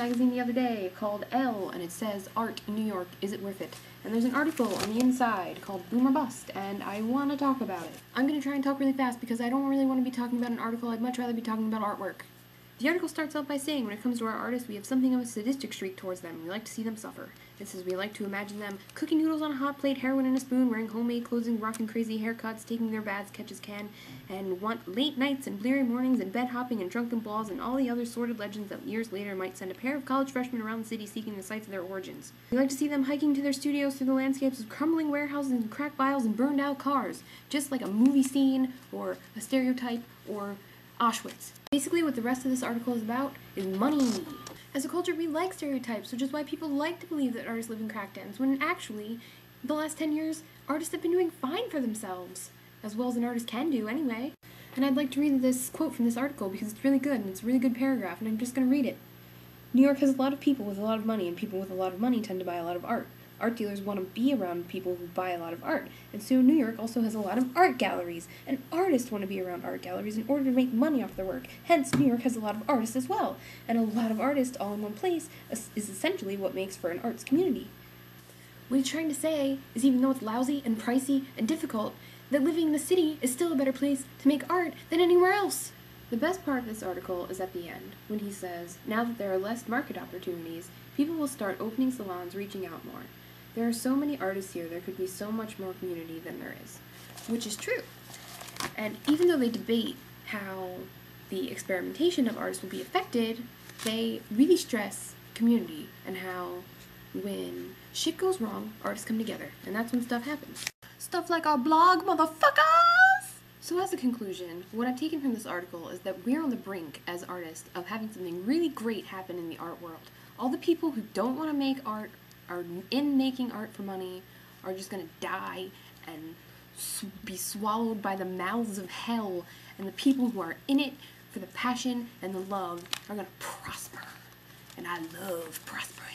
magazine the other day called Elle, and it says, Art in New York, is it worth it? And there's an article on the inside called Boom or Bust, and I want to talk about it. I'm going to try and talk really fast because I don't really want to be talking about an article. I'd much rather be talking about artwork. The article starts out by saying, when it comes to our artists, we have something of a sadistic streak towards them. We like to see them suffer. It says we like to imagine them cooking noodles on a hot plate, heroin in a spoon, wearing homemade clothing, rocking crazy haircuts, taking their baths catch as can, and want late nights and bleary mornings and bed hopping and drunken balls and all the other sordid legends that years later might send a pair of college freshmen around the city seeking the sites of their origins. We like to see them hiking to their studios through the landscapes of crumbling warehouses and crack vials and burned out cars, just like a movie scene or a stereotype or Auschwitz. Basically, what the rest of this article is about is money. As a culture, we like stereotypes, which is why people like to believe that artists live in crack dens, when actually, the last 10 years, artists have been doing fine for themselves. As well as an artist can do, anyway. And I'd like to read this quote from this article because it's really good, and it's a really good paragraph, and I'm just going to read it. New York has a lot of people with a lot of money, and people with a lot of money tend to buy a lot of art. Art dealers want to be around people who buy a lot of art, and so New York also has a lot of art galleries, and artists want to be around art galleries in order to make money off their work. Hence, New York has a lot of artists as well, and a lot of artists all in one place is essentially what makes for an arts community. What he's trying to say is, even though it's lousy and pricey and difficult, that living in the city is still a better place to make art than anywhere else. The best part of this article is at the end, when he says, now that there are less market opportunities, people will start opening salons, reaching out more. There are so many artists here, there could be so much more community than there is. Which is true. And even though they debate how the experimentation of artists will be affected, they really stress community and how when shit goes wrong, artists come together. And that's when stuff happens. Stuff like our blog, motherfuckers! So as a conclusion, what I've taken from this article is that we're on the brink, as artists, of having something really great happen in the art world. All the people who don't want to make art, are in making art for money, are just going to die and be swallowed by the mouths of hell, and the people who are in it for the passion and the love are going to prosper. And I love prospering.